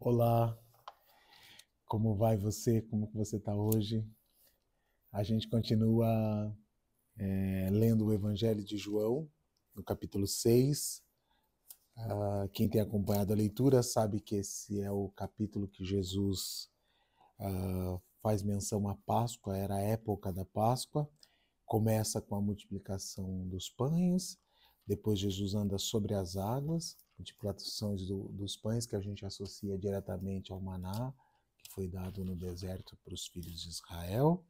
Olá, como vai você? Como que você está hoje? A gente continua lendo o Evangelho de João, no capítulo 6. Quem tem acompanhado a leitura sabe que esse é o capítulo que Jesus faz menção à Páscoa, era a época da Páscoa. Começa com a multiplicação dos pães, depois Jesus anda sobre as águas, multiplicações dos pães que a gente associa diretamente ao maná, que foi dado no deserto para os filhos de Israel.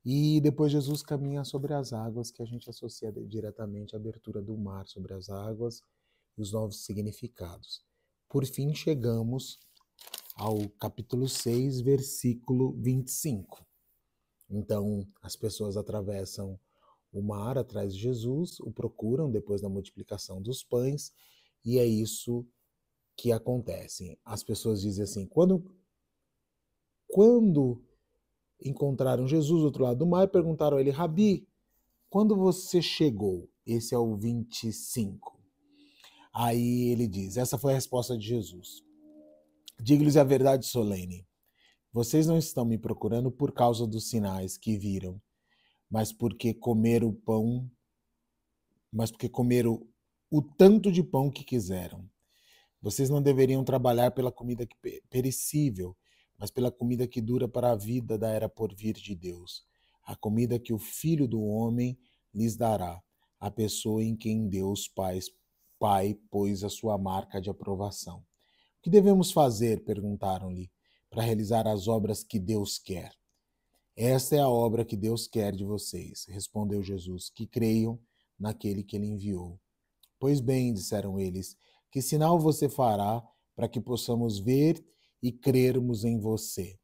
E depois Jesus caminha sobre as águas, que a gente associa diretamente à abertura do mar sobre as águas e os novos significados. Por fim, chegamos ao capítulo 6, versículo 25. Então, as pessoas atravessam o mar atrás de Jesus, o procuram depois da multiplicação dos pães, e é isso que acontece. As pessoas dizem assim, quando encontraram Jesus do outro lado do mar, perguntaram a ele, Rabi, quando você chegou? Esse é o 25. Aí ele diz, essa foi a resposta de Jesus. Digo-lhes a verdade solene, vocês não estão me procurando por causa dos sinais que viram, mas porque comeram o tanto de pão que quiseram. Vocês não deveriam trabalhar pela comida perecível, mas pela comida que dura para a vida da era por vir de Deus. A comida que o Filho do Homem lhes dará, a pessoa em quem Deus Pai pôs a sua marca de aprovação. O que devemos fazer, perguntaram-lhe, para realizar as obras que Deus quer? Esta é a obra que Deus quer de vocês, respondeu Jesus, que creiam naquele que ele enviou. Pois bem, disseram eles, que sinal você fará para que possamos ver e crermos em você?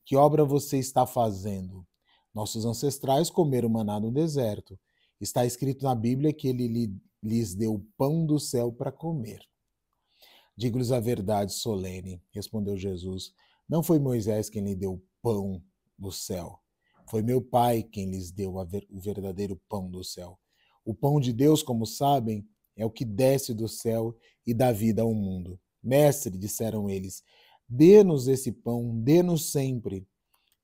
Que obra você está fazendo? Nossos ancestrais comeram maná no deserto. Está escrito na Bíblia que ele lhes deu o pão do céu para comer. Digo-lhes a verdade solene, respondeu Jesus. Não foi Moisés quem lhe deu o pão do céu. Foi meu Pai quem lhes deu o verdadeiro pão do céu. O pão de Deus, como sabem, é o que desce do céu e dá vida ao mundo. Mestre, disseram eles, dê-nos esse pão, dê-nos sempre.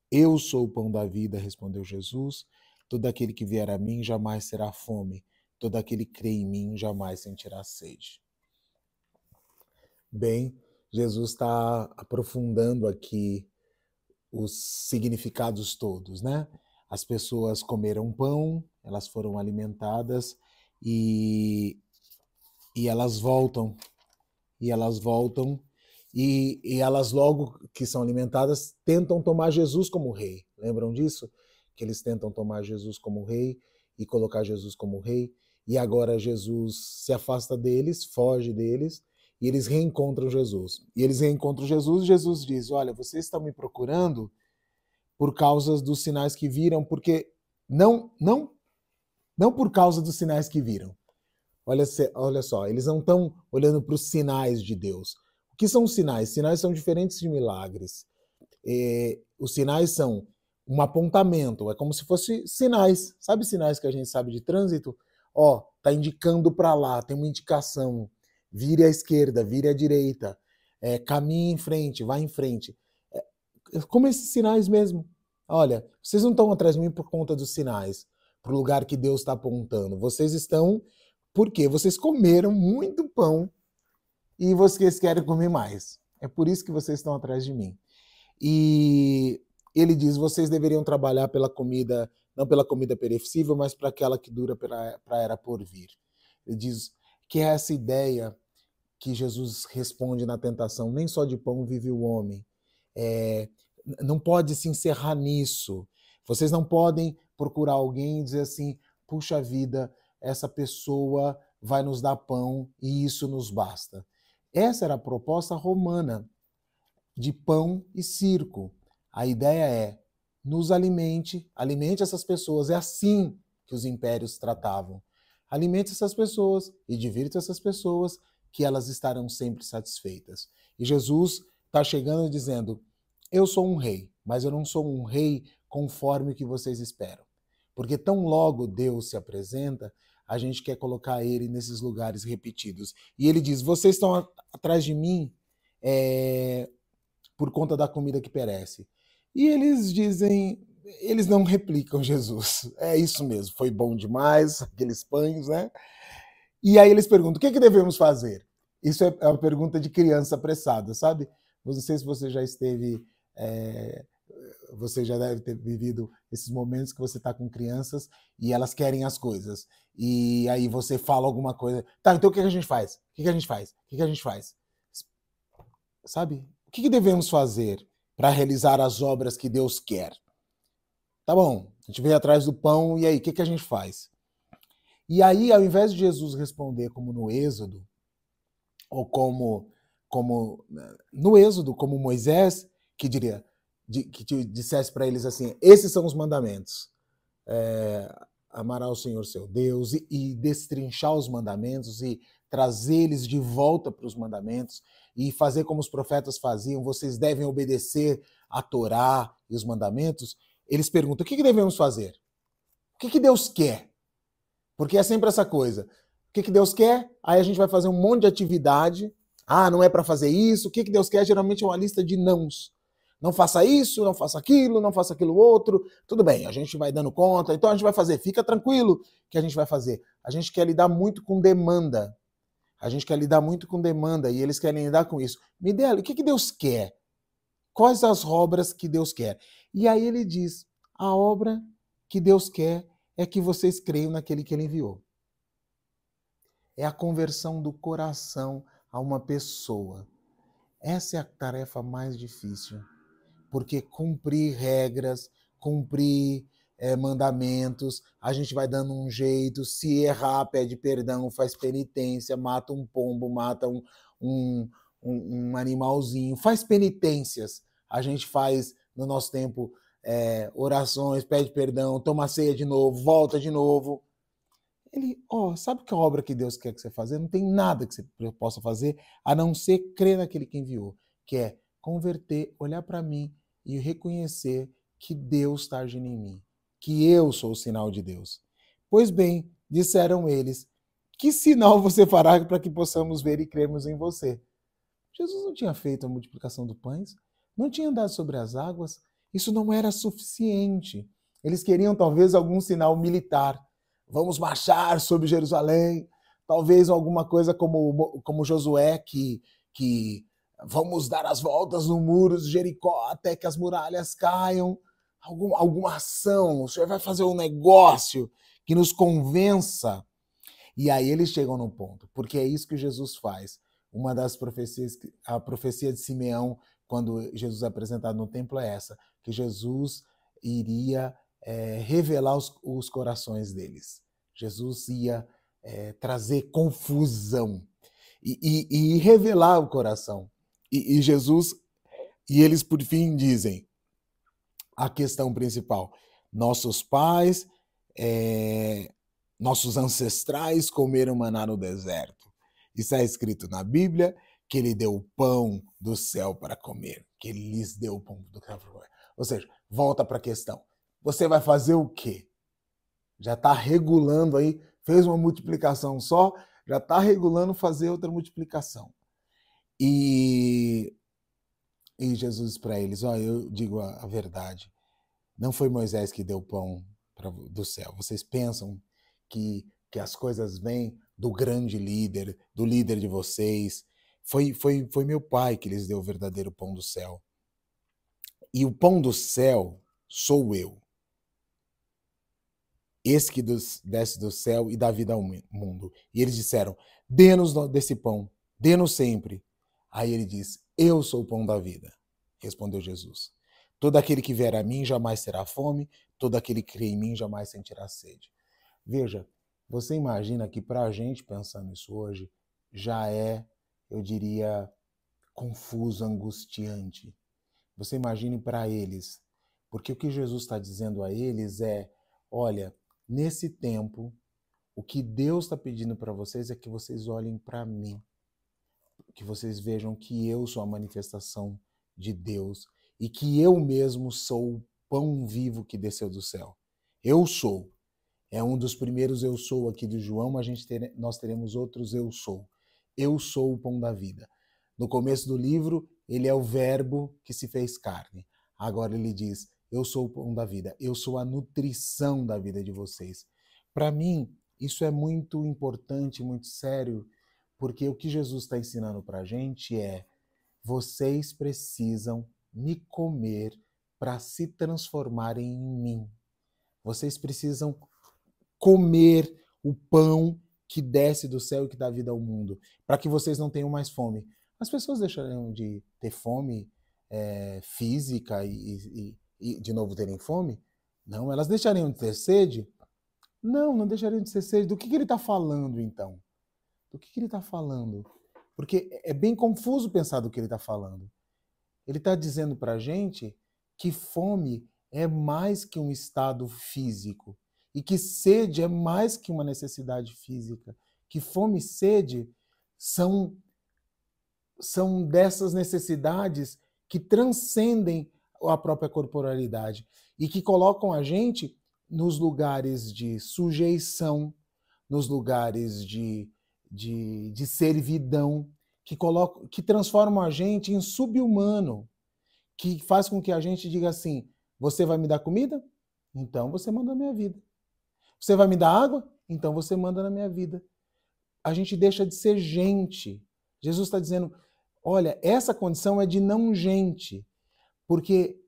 Eu sou o pão da vida, respondeu Jesus. Todo aquele que vier a mim jamais terá fome. Todo aquele que crê em mim jamais sentirá sede. Bem, Jesus está aprofundando aqui os significados todos, né? As pessoas comeram pão, elas foram alimentadas e, e elas voltam, e elas voltam, e elas logo que são alimentadas tentam tomar Jesus como rei. Lembram disso? Que eles tentam tomar Jesus como rei e colocar Jesus como rei, e agora Jesus se afasta deles, foge deles, e eles reencontram Jesus. E eles reencontram Jesus e Jesus diz, olha, vocês estão me procurando por causa dos sinais que viram, porque não por causa dos sinais que viram. Olha só, eles não estão olhando para os sinais de Deus. O que são sinais? Sinais são diferentes de milagres. Os sinais são um apontamento, é como se fossem sinais. Sabe sinais que a gente sabe de trânsito? Ó, tá indicando para lá, tem uma indicação. Vire à esquerda, vire à direita, caminhe em frente, vá em frente. Como esses sinais mesmo. Olha, vocês não estão atrás de mim por conta dos sinais, para o lugar que Deus está apontando. Vocês estão porque vocês comeram muito pão e vocês querem comer mais. É por isso que vocês estão atrás de mim. E ele diz, vocês deveriam trabalhar pela comida, não pela comida perecível, mas para aquela que dura para a era por vir. Ele diz que é essa ideia que Jesus responde na tentação, nem só de pão vive o homem. Não pode se encerrar nisso. Vocês não podem procurar alguém e dizer assim, puxa vida, essa pessoa vai nos dar pão e isso nos basta. Essa era a proposta romana de pão e circo. A ideia é, nos alimente essas pessoas. É assim que os impérios tratavam. Alimente essas pessoas e divirta essas pessoas, que elas estarão sempre satisfeitas. E Jesus está chegando dizendo, eu sou um rei, mas eu não sou um rei conforme o que vocês esperam. Porque tão logo Deus se apresenta, a gente quer colocar ele nesses lugares repetidos. E ele diz, vocês estão atrás de mim por conta da comida que perece. E eles dizem, eles não replicam Jesus. É isso mesmo, foi bom demais, aqueles pães, né? E aí eles perguntam, o que devemos fazer? Isso é uma pergunta de criança apressada, sabe? Não sei se você já esteve... você já deve ter vivido esses momentos que você está com crianças e elas querem as coisas. E aí você fala alguma coisa. Tá, então o que a gente faz? O que a gente faz? O que a gente faz? Sabe? O que devemos fazer para realizar as obras que Deus quer? Tá bom, a gente veio atrás do pão, e aí, o que a gente faz? E aí, ao invés de Jesus responder como no Êxodo, ou como no Êxodo, como Moisés, que diria, que dissesse para eles assim, esses são os mandamentos. Amará o Senhor seu Deus e destrinchar os mandamentos e trazer eles de volta para os mandamentos e fazer como os profetas faziam, vocês devem obedecer a Torá e os mandamentos. Eles perguntam, o que devemos fazer? O que Deus quer? Porque é sempre essa coisa. O que Deus quer? Aí a gente vai fazer um monte de atividade. Ah, não é para fazer isso. O que Deus quer? Geralmente é uma lista de nãos. Não faça isso, não faça aquilo outro. Tudo bem, a gente vai dando conta. Então a gente vai fazer. Fica tranquilo que a gente vai fazer. A gente quer lidar muito com demanda. A gente quer lidar muito com demanda e eles querem lidar com isso. Midelo, o que Deus quer? Quais as obras que Deus quer? E aí ele diz, a obra que Deus quer é que vocês creiam naquele que ele enviou. É a conversão do coração a uma pessoa. Essa é a tarefa mais difícil, porque cumprir regras, cumprir mandamentos, a gente vai dando um jeito, se errar, pede perdão, faz penitência, mata um pombo, mata um animalzinho, faz penitências. A gente faz, no nosso tempo, orações, pede perdão, toma ceia de novo, volta de novo. Ele, sabe que a obra que Deus quer que você faça? Não tem nada que você possa fazer a não ser crer naquele que enviou, que é converter, olhar para mim e reconhecer que Deus está agindo em mim, que eu sou o sinal de Deus. Pois bem, disseram eles, que sinal você fará para que possamos ver e crermos em você? Jesus não tinha feito a multiplicação dos pães, não tinha andado sobre as águas, isso não era suficiente. Eles queriam talvez algum sinal militar. Vamos marchar sobre Jerusalém, talvez alguma coisa como Josué, que vamos dar as voltas no muro de Jericó até que as muralhas caiam. Alguma ação, o Senhor vai fazer um negócio que nos convença. E aí eles chegam no ponto, porque é isso que Jesus faz. Uma das profecias, a profecia de Simeão, quando Jesus é apresentado no templo, é essa, que Jesus iria revelar os corações deles. Jesus ia trazer confusão e revelar o coração. E Jesus, e eles por fim dizem a questão principal, nossos pais, nossos ancestrais comeram maná no deserto. Está escrito na Bíblia que ele deu o pão do céu para comer, que ele lhes deu o pão do céu para comer. Ou seja, volta para a questão. Você vai fazer o quê? Já está regulando aí, fez uma multiplicação só, já está regulando fazer outra multiplicação. E Jesus para eles, eu digo a verdade, não foi Moisés que deu o pão do céu. Vocês pensam que as coisas vêm do grande líder, do líder de vocês. Foi meu pai que lhes deu o verdadeiro pão do céu. E o pão do céu sou eu. Esse que desce do céu e dá vida ao mundo. E eles disseram, dê-nos desse pão, dê-nos sempre. Aí ele diz, eu sou o pão da vida. Respondeu Jesus. Todo aquele que vier a mim jamais terá fome, todo aquele que crê em mim jamais sentirá sede. Veja, você imagina que para a gente pensando isso hoje, já é, eu diria, confuso, angustiante. Você imagine para eles, porque o que Jesus está dizendo a eles é, olha, nesse tempo, o que Deus está pedindo para vocês é que vocês olhem para mim, que vocês vejam que eu sou a manifestação de Deus e que eu mesmo sou o pão vivo que desceu do céu. Eu sou. É um dos primeiros eu sou aqui de João, mas nós teremos outros eu sou. Eu sou o pão da vida. No começo do livro, ele é o verbo que se fez carne. Agora ele diz, eu sou o pão da vida, eu sou a nutrição da vida de vocês. Para mim, isso é muito importante, muito sério, porque o que Jesus está ensinando para a gente é, vocês precisam me comer para se transformarem em mim. Vocês precisam comer o pão que desce do céu e que dá vida ao mundo, para que vocês não tenham mais fome. As pessoas deixarão de ter fome física e de novo terem fome? Não, elas deixariam de ter sede? Não, não deixariam de ter sede. Do que ele está falando, então? Do que ele está falando? Porque é bem confuso pensar do que ele está falando. Ele está dizendo para a gente que fome é mais que um estado físico e que sede é mais que uma necessidade física. Que fome e sede são dessas necessidades que transcendem a própria corporalidade e que colocam a gente nos lugares de sujeição, nos lugares de servidão, que transformam a gente em sub-humano, que faz com que a gente diga assim, você vai me dar comida? Então você manda na minha vida. Você vai me dar água? Então você manda na minha vida. A gente deixa de ser gente. Jesus está dizendo, olha, essa condição é de não gente, porque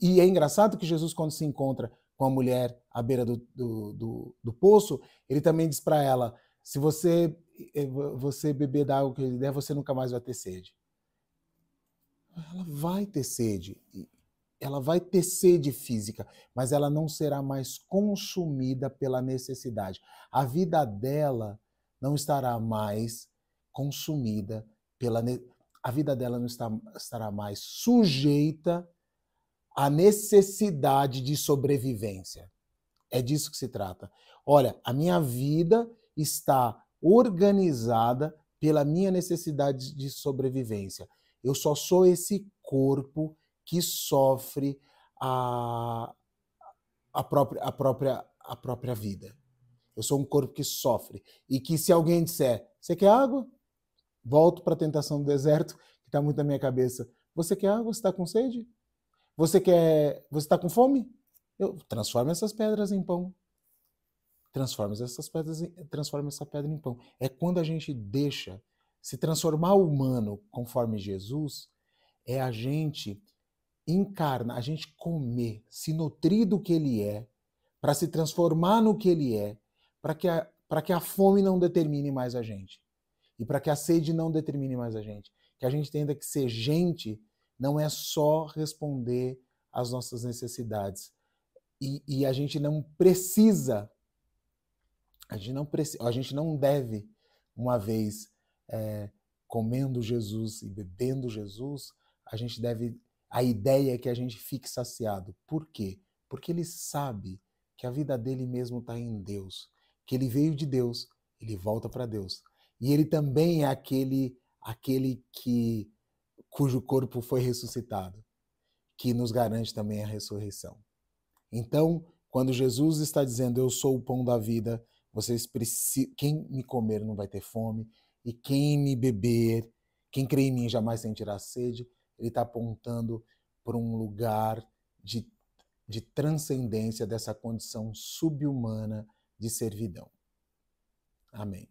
e é engraçado que Jesus, quando se encontra com a mulher à beira do poço, ele também diz para ela, se você beber da água que ele der, você nunca mais vai ter sede. Ela vai ter sede, ela vai ter sede física, mas ela não será mais consumida pela necessidade. A vida dela não estará mais consumida a vida dela não estará mais sujeita à necessidade de sobrevivência. É disso que se trata. Olha, a minha vida está organizada pela minha necessidade de sobrevivência. Eu só sou esse corpo que sofre a própria vida. Eu sou um corpo que sofre. E que se alguém disser, você quer água? Volto para a tentação do deserto, que está muito na minha cabeça. Você quer água? Você está com sede? Você está com fome? Eu transformo essas pedras em pão. Transforma essa pedra em pão. É quando a gente deixa se transformar humano conforme Jesus, é a gente encarnar, a gente comer, se nutrir do que ele é, para se transformar no que ele é, para que a fome não determine mais a gente. E para que a sede não determine mais a gente. Que a gente entenda que ser gente não é só responder às nossas necessidades. E a gente não precisa, a gente não deve, uma vez comendo Jesus e bebendo Jesus, a ideia é que a gente fique saciado. Por quê? Porque ele sabe que a vida dele mesmo está em Deus, que ele veio de Deus, ele volta para Deus. E ele também é aquele cujo corpo foi ressuscitado, que nos garante também a ressurreição. Então, quando Jesus está dizendo, eu sou o pão da vida, quem me comer não vai ter fome, e quem me beber, quem crê em mim jamais sentirá sede, ele está apontando para um lugar de transcendência dessa condição subhumana de servidão. Amém.